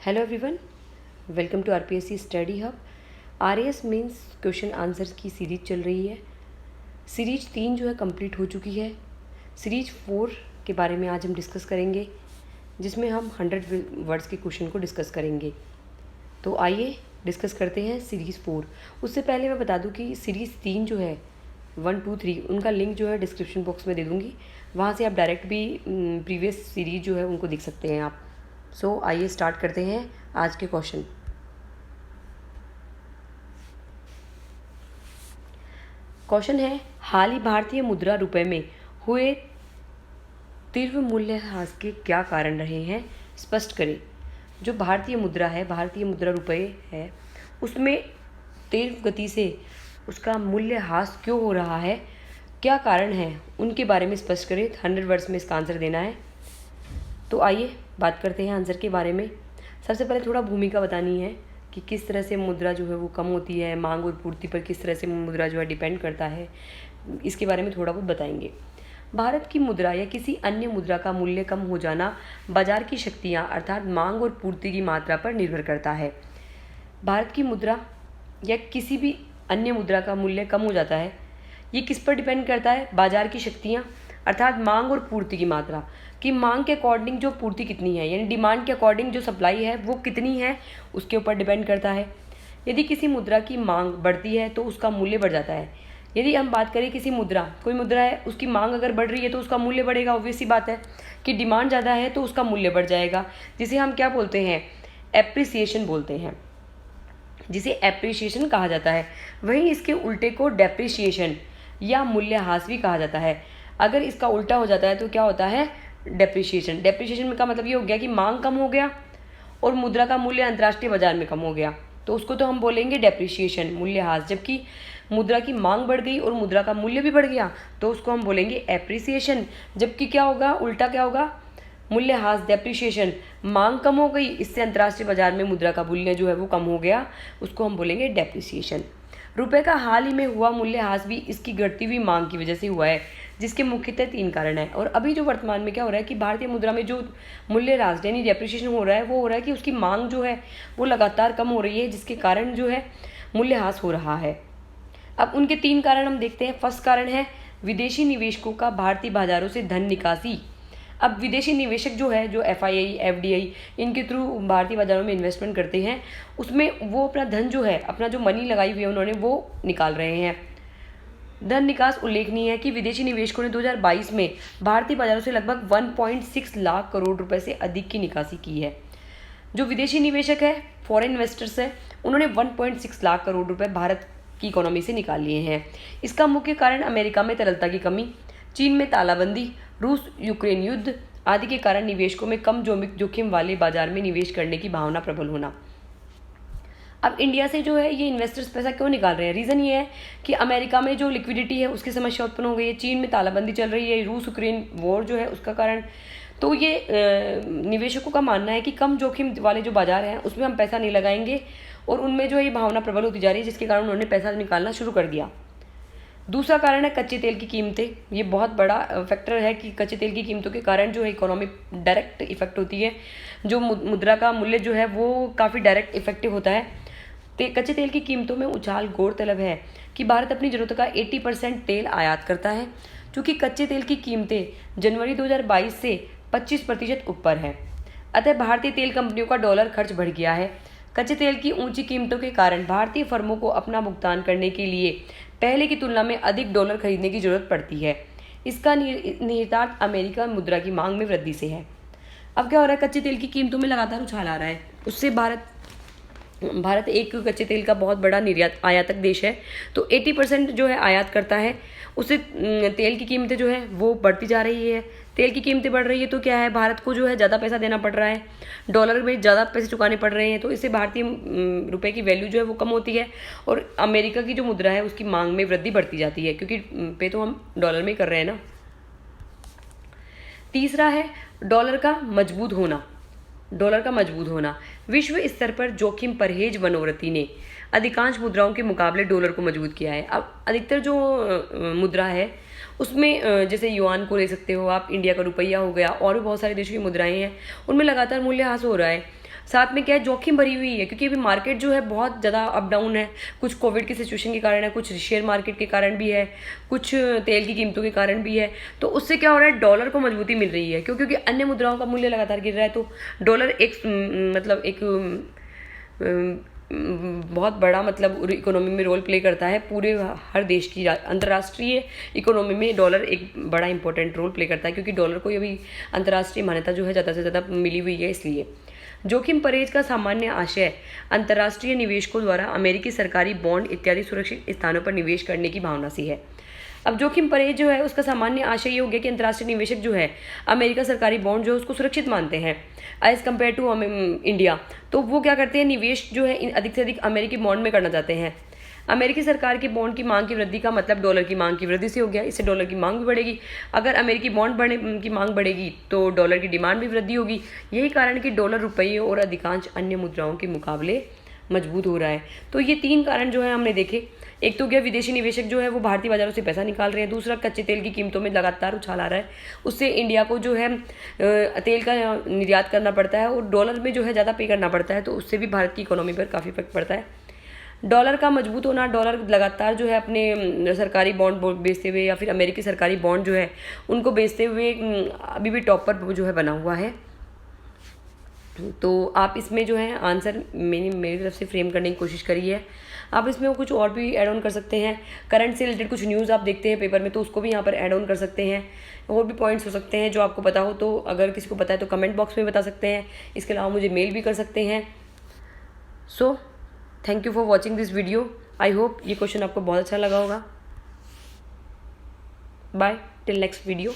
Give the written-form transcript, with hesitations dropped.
Hello everyone, welcome to RPSC study hub. RAS mains question answers की series चल रही है। सीरीज 3 जो है कंप्लीट हो चुकी है। सीरीज 4 के बारे में आज हम डिस्कस करेंगे, जिसमें हम 100 वर्ड्स के क्वेश्चन को डिस्कस करेंगे। तो आइए डिस्कस करते हैं सीरीज़ 4। उससे पहले मैं बता दूं कि सीरीज़ 3 जो है 1, 2, 3 उनका लिंक जो है डिस्क्रिप्शन बॉक्स में दे दूँगी। वहाँ से आप डायरेक्ट भी प्रीवियस सीरीज जो है उनको देख सकते हैं आप। सो आइए स्टार्ट करते हैं आज के क्वेश्चन। क्वेश्चन है, हाल ही भारतीय मुद्रा रुपए में हुए तीव्र मूल्यह्रास के क्या कारण रहे हैं, स्पष्ट करें। जो भारतीय मुद्रा है, भारतीय मुद्रा रुपए है, उसमें तीव्र गति से उसका मूल्यह्रास क्यों हो रहा है, क्या कारण है, उनके बारे में स्पष्ट करें। 100 वर्ड्स में इसका आंसर देना है। तो आइए बात करते हैं आंसर के बारे में। सबसे पहले थोड़ा भूमिका बतानी है कि किस तरह से मुद्रा जो है वो कम होती है, मांग और पूर्ति पर किस तरह से मुद्रा जो है डिपेंड करता है, इसके बारे में थोड़ा बहुत बताएंगे। भारत की मुद्रा या किसी अन्य मुद्रा का मूल्य कम हो जाना बाजार की शक्तियाँ अर्थात मांग और पूर्ति की मात्रा पर निर्भर करता है। भारत की मुद्रा या किसी भी अन्य मुद्रा का मूल्य कम हो जाता है, ये किस पर डिपेंड करता है? बाजार की शक्तियाँ अर्थात मांग और पूर्ति की मात्रा, कि मांग के अकॉर्डिंग जो पूर्ति कितनी है, यानी डिमांड के अकॉर्डिंग जो सप्लाई है वो कितनी है, उसके ऊपर डिपेंड करता है। यदि किसी मुद्रा की मांग बढ़ती है तो उसका मूल्य बढ़ जाता है। यदि हम बात करें किसी मुद्रा, कोई मुद्रा है, उसकी मांग अगर बढ़ रही है तो उसका मूल्य बढ़ेगा। ऑब्वियस सी बात है कि डिमांड ज़्यादा है तो उसका मूल्य बढ़ जाएगा, जिसे हम क्या बोलते हैं? एप्रिसिएशन बोलते हैं, जिसे एप्रिसिएशन कहा जाता है। वहीं इसके उल्टे को डेप्रिसिएशन या मूल्यह्रास भी कहा जाता है। अगर इसका उल्टा हो जाता है तो क्या होता है? डेप्रिसिएशन। डेप्रिसिएशन का मतलब ये हो गया कि मांग कम हो गया और मुद्रा का मूल्य अंतर्राष्ट्रीय बाजार में कम हो गया, तो उसको तो हम बोलेंगे डेप्रिसिएशन, मूल्यह्रास। जबकि मुद्रा की मांग बढ़ गई और मुद्रा का मूल्य भी बढ़ गया तो उसको हम बोलेंगे एप्रिसिएशन। जबकि क्या होगा? उल्टा क्या होगा? मूल्यह्रास, डेप्रिसिएशन। मांग कम हो गई, इससे अंतर्राष्ट्रीय बाजार में मुद्रा का मूल्य जो है वो कम हो गया, उसको हम बोलेंगे डेप्रिसिएशन। रुपए का हाल ही में हुआ मूल्यह्रास भी इसकी घटती हुई मांग की वजह से हुआ है, जिसके मुख्यतः 3 कारण हैं। और अभी जो वर्तमान में क्या हो रहा है कि भारतीय मुद्रा में जो मूल्यह्रास यानी डेप्रिसिएशन हो रहा है, वो हो रहा है कि उसकी मांग जो है वो लगातार कम हो रही है, जिसके कारण जो है मूल्यह्रास हो रहा है। अब उनके 3 कारण हम देखते हैं। फर्स्ट कारण है विदेशी निवेशकों का भारतीय बाजारों से धन निकासी। अब विदेशी निवेशक जो है, जो FII, FDI, इनके थ्रू भारतीय बाजारों में इन्वेस्टमेंट करते हैं, उसमें वो अपना धन जो है, अपना जो मनी लगाई हुई है उन्होंने, वो निकाल रहे हैं। धन निकास उल्लेखनीय है कि विदेशी निवेशकों ने 2022 में भारतीय बाजारों से लगभग 1.6 लाख करोड़ रुपए से अधिक की निकासी की है। जो विदेशी निवेशक है, फॉरेन इन्वेस्टर्स है, उन्होंने 1.6 लाख करोड़ रुपए भारत की इकोनॉमी से निकाल लिए हैं। इसका मुख्य कारण अमेरिका में तरलता की कमी, चीन में तालाबंदी, रूस यूक्रेन युद्ध आदि के कारण निवेशकों में कम जोखिम वाले बाजार में निवेश करने की भावना प्रबल होना। अब इंडिया से जो है ये इन्वेस्टर्स पैसा क्यों निकाल रहे हैं? रीज़न ये है कि अमेरिका में जो लिक्विडिटी है उसकी समस्या उत्पन्न हो गई है, चीन में तालाबंदी चल रही है, रूस यूक्रेन वॉर जो है उसका कारण। तो ये निवेशकों का मानना है कि कम जोखिम वाले जो बाजार हैं उसमें हम पैसा नहीं लगाएंगे, और उनमें जो है ये भावना प्रबल होती जा रही है, जिसके कारण उन्होंने पैसा निकालना शुरू कर दिया। दूसरा कारण है कच्चे तेल की कीमतें। ये बहुत बड़ा फैक्टर है कि कच्चे तेल की कीमतों के कारण जो है इकोनॉमी डायरेक्ट इफेक्ट होती है। जो मुद्रा का मूल्य जो है वो काफ़ी डायरेक्ट इफेक्टिव होता है। कच्चे तेल की कीमतों में उछाल। गौरतलब है कि भारत अपनी ज़रूरत का 80% तेल आयात करता है। चूँकि कच्चे तेल की कीमतें जनवरी 2022 से 25% ऊपर है, अतः भारतीय तेल कंपनियों का डॉलर खर्च बढ़ गया है। कच्चे तेल की ऊंची कीमतों के कारण भारतीय फर्मों को अपना भुगतान करने के लिए पहले की तुलना में अधिक डॉलर खरीदने की जरूरत पड़ती है। इसका निहितार्थ अमेरिका मुद्रा की मांग में वृद्धि से है। अब क्या हो रहा है? कच्चे तेल की कीमतों में लगातार उछाल आ रहा है। उससे भारत एक कच्चे तेल का बहुत बड़ा निर्यात आयातक देश है, तो 80% जो है आयात करता है। उससे तेल की कीमतें जो है वो बढ़ती जा रही है। तेल की कीमतें बढ़ रही है तो क्या है, भारत को जो है ज़्यादा पैसा देना पड़ रहा है, डॉलर में ज़्यादा पैसे चुकाने पड़ रहे हैं, तो इससे भारतीय रुपए की वैल्यू जो है वो कम होती है, और अमेरिका की जो मुद्रा है उसकी मांग में वृद्धि बढ़ती जाती है, क्योंकि पे तो हम डॉलर में कर रहे हैं ना। तीसरा है डॉलर का मजबूत होना। डॉलर का मजबूत होना। विश्व स्तर पर जोखिम परहेज मनोवृत्ति ने अधिकांश मुद्राओं के मुकाबले डॉलर को मजबूत किया है। अब अधिकतर जो मुद्रा है उसमें जैसे युआन को ले सकते हो आप, इंडिया का रुपया हो गया, और भी बहुत सारे देशों की मुद्राएं हैं, उनमें लगातार मूल्यह्रास हो रहा है। साथ में क्या है, जोखिम भरी हुई है, क्योंकि अभी मार्केट जो है बहुत ज़्यादा अप डाउन है। कुछ कोविड की सिचुएशन के कारण है, कुछ शेयर मार्केट के कारण भी है, कुछ तेल की कीमतों के कारण भी है। तो उससे क्या हो रहा है, डॉलर को मजबूती मिल रही है, क्योंकि अन्य मुद्राओं का मूल्य लगातार गिर रहा है। तो डॉलर एक मतलब एक बहुत बड़ा मतलब इकोनॉमी में रोल प्ले करता है। पूरे हर देश की अंतर्राष्ट्रीय इकोनॉमी में डॉलर एक बड़ा इंपॉर्टेंट रोल प्ले करता है, क्योंकि डॉलर को अभी अंतर्राष्ट्रीय मान्यता जो है ज़्यादा से ज़्यादा मिली हुई है। इसलिए जोखिम परहेज का सामान्य आशय अंतर्राष्ट्रीय निवेशकों द्वारा अमेरिकी सरकारी बॉन्ड इत्यादि सुरक्षित स्थानों पर निवेश करने की भावना सी है। अब जोखिम परहेज जो है उसका सामान्य आशय ये हो गया कि अंतर्राष्ट्रीय निवेशक जो है अमेरिका सरकारी बॉन्ड जो है उसको सुरक्षित मानते हैं एज़ कम्पेयर टू इंडिया। तो वो क्या करते हैं, निवेश जो है अधिक से अधिक अमेरिकी बॉन्ड में करना चाहते हैं। अमेरिकी सरकार के बॉन्ड की मांग की वृद्धि का मतलब डॉलर की मांग की वृद्धि से हो गया। इससे डॉलर की मांग भी बढ़ेगी। अगर अमेरिकी बॉन्ड बढ़ने की मांग बढ़ेगी तो डॉलर की डिमांड भी वृद्धि होगी। यही कारण कि डॉलर रुपये और अधिकांश अन्य मुद्राओं के मुकाबले मजबूत हो रहा है। तो ये 3 कारण जो है हमने देखे। एक तो क्या, विदेशी निवेशक जो है वो भारतीय बाजारों से पैसा निकाल रहे हैं। दूसरा, कच्चे तेल की कीमतों में लगातार उछाल आ रहा है, उससे इंडिया को जो है तेल का निर्यात करना पड़ता है और डॉलर में जो है ज़्यादा पे करना पड़ता है। तो उससे भी भारत की इकोनॉमी पर काफ़ी इफेक्ट पड़ता है। डॉलर का मजबूत होना, डॉलर लगातार जो है अपने सरकारी बॉन्ड बेचते हुए या फिर अमेरिकी सरकारी बॉन्ड जो है उनको बेचते हुए अभी भी टॉप पर जो है बना हुआ है। तो आप इसमें जो है आंसर मेरी तरफ से फ्रेम करने की कोशिश करी है। आप इसमें कुछ और भी ऐड ऑन कर सकते हैं। करंट से रिलेटेड कुछ न्यूज़ आप देखते हैं पेपर में तो उसको भी यहाँ पर ऐड ऑन कर सकते हैं। और भी पॉइंट्स हो सकते हैं जो आपको पता हो, तो अगर किसी को पता है तो कमेंट बॉक्स में बता सकते हैं। इसके अलावा मुझे मेल भी कर सकते हैं। So thank you for watching this video. I hope ये क्वेश्चन आपको बहुत अच्छा लगा होगा। Bye till next video.